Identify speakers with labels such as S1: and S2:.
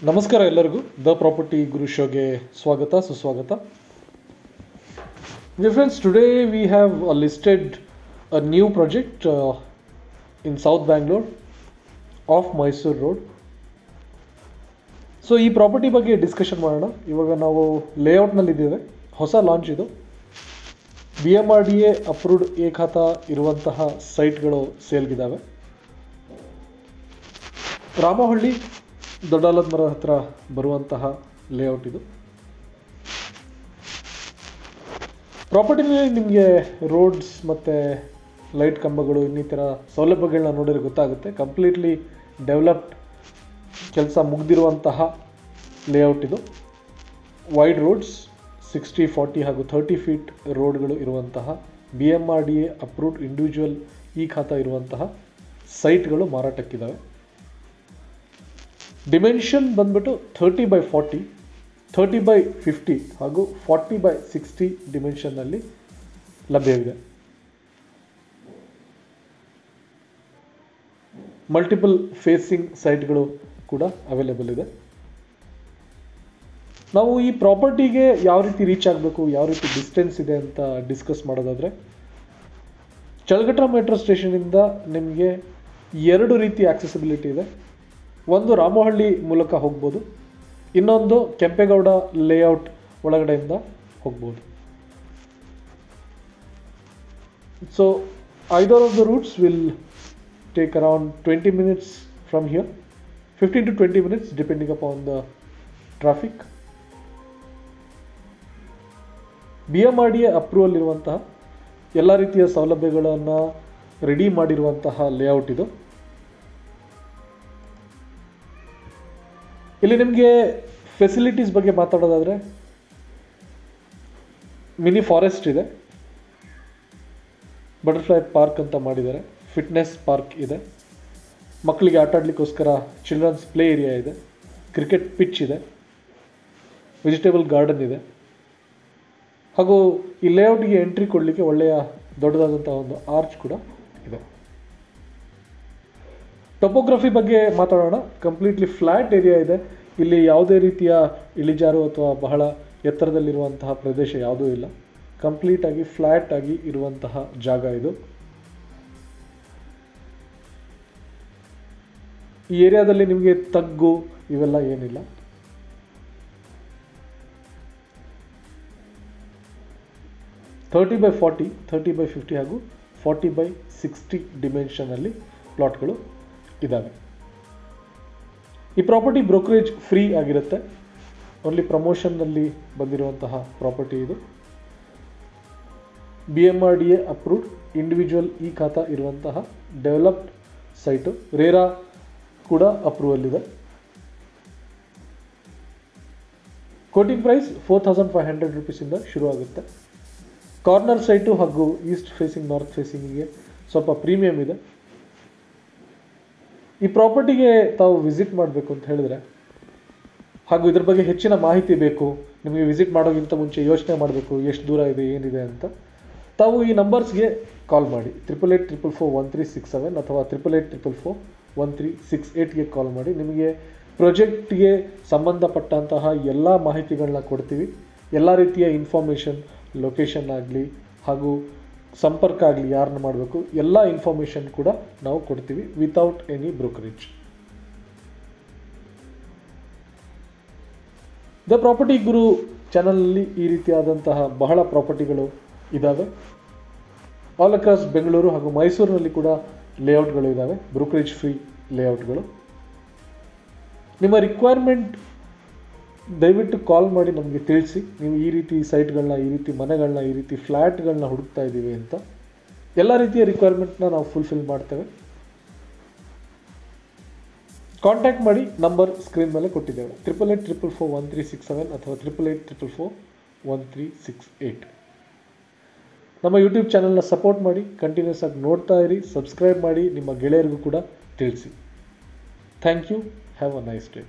S1: ನಮಸ್ಕಾರ ಎಲ್ಲರಿಗೂ the property ಗುರು ಶೋಗೆ ಸ್ವಾಗತ ಸುಸ್ವಾಗತ. Dear friends, today we have listed a new project in South Bangalore off Mysore Road. So ಈ property ಬಗ್ಗೆ discussion ಮಾಡೋಣ. ಇವಾಗ ನಾವು ಲೇಔಟ್ನಲ್ಲಿದ್ದೇವೆ. ಹೊಸ ಲಾಂಚ್ ಇದು. BMRDA ಅಪ್ರೂವ್ಡ್ ಖಾತಾ ಇರುವಂತಹ ಸೈಟ್ಗಳು ಸೇಲ್ಗಿದ್ದಾವೆ. ರಾಮಹಳ್ಳಿ ದೊಡ್ಡಾಲದ ಮರ ಹತ್ರ ಬರುವಂತಹ ಲೇಔಟ್ ಇದು. ಪ್ರಾಪರ್ಟಿನಲ್ಲಿ ನಿಮಗೆ ರೋಡ್ಸ್ ಮತ್ತು ಲೈಟ್ ಕಂಬಗಳು ಇನ್ನಿತರ ಸೌಲಭ್ಯಗಳನ್ನ ನೋಡಿದ್ರೆ ಗೊತ್ತಾಗುತ್ತೆ. ಕಂಪ್ಲೀಟ್ಲಿ ಡೆವಲಪ್ಡ್ ಕೆಲಸ ಮುಗಿದಿರುವಂತಹ ಲೇಔಟ್ ಇದು. ವೈಡ್ ರೋಡ್ಸ್ 60, 40 ಹಾಗೂ 30 ಫೀಟ್ ರೋಡ್ಗಳು ಇರುವಂತಹ BMRDA ಅಪ್ರೂವ್ಡ್ ಇಂಡಿವಿಜುವಲ್ ಖಾತಾ ಇರುವಂತಹ ಸೈಟ್ಗಳು ಮಾರಾಟಕ್ಕಿದ್ದಾವೆ. ಡಿಮೆನ್ಷನ್ ಬಂದ್ಬಿಟ್ಟು 30x40, 30x50 ಹಾಗೂ 40x60 ಡಿಮೆನ್ಷನ್ನಲ್ಲಿ ಲಭ್ಯವಿದೆ. ಮಲ್ಟಿಪಲ್ ಫೇಸಿಂಗ್ ಸೈಟ್ಗಳು ಕೂಡ ಅವೈಲೇಬಲ್ ಇದೆ. ನಾವು ಈ ಪ್ರಾಪರ್ಟಿಗೆ ಯಾವ ರೀತಿ ರೀಚ್ ಆಗಬೇಕು, ಯಾವ ರೀತಿ ಡಿಸ್ಟೆನ್ಸ್ ಇದೆ ಅಂತ ಡಿಸ್ಕಸ್ ಮಾಡೋದಾದರೆ, ಚಳ್ಳಗಟ್ಟ ಮೆಟ್ರೋ ಸ್ಟೇಷನಿಂದ ನಿಮಗೆ 2 ರೀತಿ ಆಕ್ಸೆಸಿಬಿಲಿಟಿ ಇದೆ. ಒಂದು ರಾಮಹಳ್ಳಿ ಮೂಲಕ ಹೋಗ್ಬೋದು, ಇನ್ನೊಂದು ಕೆಂಪೇಗೌಡ ಲೇಔಟ್ ಒಳಗಡೆಯಿಂದ ಹೋಗ್ಬೋದು. So either of the routes will take around 20 minutes from here, 15 to 20 minutes depending upon the traffic. BMRDA approval ಇರುವಂತಹ ಎಲ್ಲ ರೀತಿಯ ಸೌಲಭ್ಯಗಳನ್ನು ರೆಡಿ ಮಾಡಿರುವಂತಹ ಲೇಔಟ್ ಇದು. ಇಲ್ಲಿ ನಿಮಗೆ ಫೆಸಿಲಿಟೀಸ್ ಬಗ್ಗೆ ಮಾತಾಡೋದಾದರೆ, ಮಿನಿ ಫಾರೆಸ್ಟ್ ಇದೆ, ಬಟರ್ಫ್ಲೈ ಪಾರ್ಕ್ ಅಂತ ಮಾಡಿದ್ದಾರೆ, ಫಿಟ್ನೆಸ್ ಪಾರ್ಕ್ ಇದೆ, ಮಕ್ಕಳಿಗೆ ಆಟ ಆಡಲಿಕ್ಕೋಸ್ಕರ ಚಿಲ್ಡ್ರನ್ಸ್ ಪ್ಲೇ ಏರಿಯಾ ಇದೆ, ಕ್ರಿಕೆಟ್ ಪಿಚ್ ಇದೆ, ವೆಜಿಟೇಬಲ್ ಗಾರ್ಡನ್ ಇದೆ, ಹಾಗೂ ಈ ಲೇಔಟ್ಗೆ ಎಂಟ್ರಿ ಕೊಡಲಿಕ್ಕೆ ಒಳ್ಳೆಯ ದೊಡ್ಡದಾದಂಥ ಒಂದು ಆರ್ಚ್ ಕೂಡ ಇದೆ. ಟೊಪೋಗ್ರಫಿ ಬಗ್ಗೆ ಮಾತಾಡೋಣ. ಕಂಪ್ಲೀಟ್ಲಿ ಫ್ಲ್ಯಾಟ್ ಏರಿಯಾ ಇದೆ. ಇಲ್ಲಿ ಯಾವುದೇ ರೀತಿಯ ಇಳಿಜಾರು ಅಥವಾ ಬಹಳ ಎತ್ತರದಲ್ಲಿರುವಂತಹ ಪ್ರದೇಶ ಯಾವುದೂ ಇಲ್ಲ. ಕಂಪ್ಲೀಟಾಗಿ ಫ್ಲ್ಯಾಟ್ ಆಗಿ ಇರುವಂತಹ ಜಾಗ ಇದು. ಈ ಏರಿಯಾದಲ್ಲಿ ನಿಮಗೆ ತಗ್ಗು ಇವೆಲ್ಲ ಏನಿಲ್ಲ. ಥರ್ಟಿ ಬೈ 40, 30x50 ಹಾಗೂ 40x60 ಡಿಮೆನ್ಷನಲ್ಲಿ ಪ್ಲಾಟ್ಗಳು ಇದ್ದಾವೆ. ಈ ಪ್ರಾಪರ್ಟಿ ಬ್ರೋಕರೇಜ್ ಫ್ರೀ ಆಗಿರುತ್ತೆ. ಓನ್ಲಿ ಪ್ರಮೋಷನ್ನಲ್ಲಿ ಬಂದಿರುವಂತಹ ಪ್ರಾಪರ್ಟಿ ಇದು. BMRDA ಅಪ್ರೂವ್ಡ್ ಇಂಡಿವಿಜುವಲ್ ಖಾತಾ ಇರುವಂತಹ ಡೆವಲಪ್ಡ್ ಸೈಟು. ರೇರಾ ಕೂಡ ಅಪ್ರೂವಲ್ ಇದೆ. ಕೋಟಿಂಗ್ ಪ್ರೈಸ್ 4500 ರೂಪೀಸಿಂದ ಶುರು ಆಗುತ್ತೆ. ಕಾರ್ನರ್ ಸೈಟು ಹಾಗೂ ಈಸ್ಟ್ ಫೇಸಿಂಗ್ ನಾರ್ತ್ ಫೇಸಿಂಗಿಗೆ ಸ್ವಲ್ಪ ಪ್ರೀಮಿಯಂ ಇದೆ. ಈ ಪ್ರಾಪರ್ಟಿಗೆ ತಾವು ವಿಸಿಟ್ ಮಾಡಬೇಕು ಅಂತ ಹೇಳಿದ್ರೆ, ಹಾಗೂ ಇದ್ರ ಬಗ್ಗೆ ಹೆಚ್ಚಿನ ಮಾಹಿತಿ ಬೇಕು, ನಿಮಗೆ ವಿಸಿಟ್ ಮಾಡೋಕ್ಕಿಂತ ಮುಂಚೆ ಯೋಚನೆ ಮಾಡಬೇಕು ಎಷ್ಟು ದೂರ ಇದೆ ಏನಿದೆ ಅಂತ, ತಾವು ಈ ನಂಬರ್ಸ್ಗೆ ಕಾಲ್ ಮಾಡಿ. 88444137 ಅಥವಾ 88444138ಗೆ ಕಾಲ್ ಮಾಡಿ. ನಿಮಗೆ ಪ್ರಾಜೆಕ್ಟ್ಗೆ ಸಂಬಂಧಪಟ್ಟಂತಹ ಎಲ್ಲ ಮಾಹಿತಿಗಳನ್ನ ಕೊಡ್ತೀವಿ. ಎಲ್ಲ ರೀತಿಯ ಇನ್ಫಾರ್ಮೇಷನ್, ಲೊಕೇಶನ್ ಆಗಲಿ ಹಾಗೂ ಸಂಪರ್ಕ ಆಗಲಿ, ಯಾರನ್ನ ಮಾಡಬೇಕು, ಎಲ್ಲ ಇನ್ಫಾರ್ಮೇಷನ್ ಕೂಡ ನಾವು ಕೊಡ್ತೀವಿ without any brokerage. The property Guru ಚಾನಲಲ್ಲಿ ಈ ರೀತಿಯಾದಂತಹ ಬಹಳ ಪ್ರಾಪರ್ಟಿಗಳು ಇದ್ದಾವೆ. ಆಲ್ ಅಕ್ರಾಸ್ ಬೆಂಗಳೂರು ಹಾಗೂ ಮೈಸೂರಿನಲ್ಲಿ ಕೂಡ ಲೇಔಟ್ಗಳು ಇದ್ದಾವೆ, ಬ್ರೋಕರೇಜ್ ಫ್ರೀ ಲೇಔಟ್ಗಳು. ನಿಮ್ಮ ರಿಕ್ವೈರ್ಮೆಂಟ್ ದಯವಿಟ್ಟು ಕಾಲ್ ಮಾಡಿ ನಮಗೆ ತಿಳಿಸಿ. ನೀವು ಈ ರೀತಿ ಸೈಟ್ಗಳನ್ನ, ಈ ರೀತಿ ಮನೆಗಳನ್ನ, ಈ ರೀತಿ ಫ್ಲ್ಯಾಟ್ಗಳನ್ನ ಹುಡುಕ್ತಾ ಇದ್ದೀವಿ ಅಂತ. ಎಲ್ಲ ರೀತಿಯ ರಿಕ್ವೈರ್ಮೆಂಟ್ನ ನಾವು ಫುಲ್ಫಿಲ್ ಮಾಡ್ತೇವೆ. ಕಾಂಟ್ಯಾಕ್ಟ್ ಮಾಡಿ. ನಂಬರ್ ಸ್ಕ್ರೀನ್ ಮೇಲೆ ಕೊಟ್ಟಿದ್ದೇವೆ. 88444137 ಅಥವಾ 88444138. ನಮ್ಮ ಯೂಟ್ಯೂಬ್ ಚಾನಲ್ನ ಸಪೋರ್ಟ್ ಮಾಡಿ, ಕಂಟಿನ್ಯೂಸ್ ಆಗಿ ನೋಡ್ತಾ ಇರಿ, ಸಬ್ಸ್ಕ್ರೈಬ್ ಮಾಡಿ, ನಿಮ್ಮ ಗೆಳೆಯರಿಗೂ ಕೂಡ ತಿಳಿಸಿ. Thank you. Have a nice day.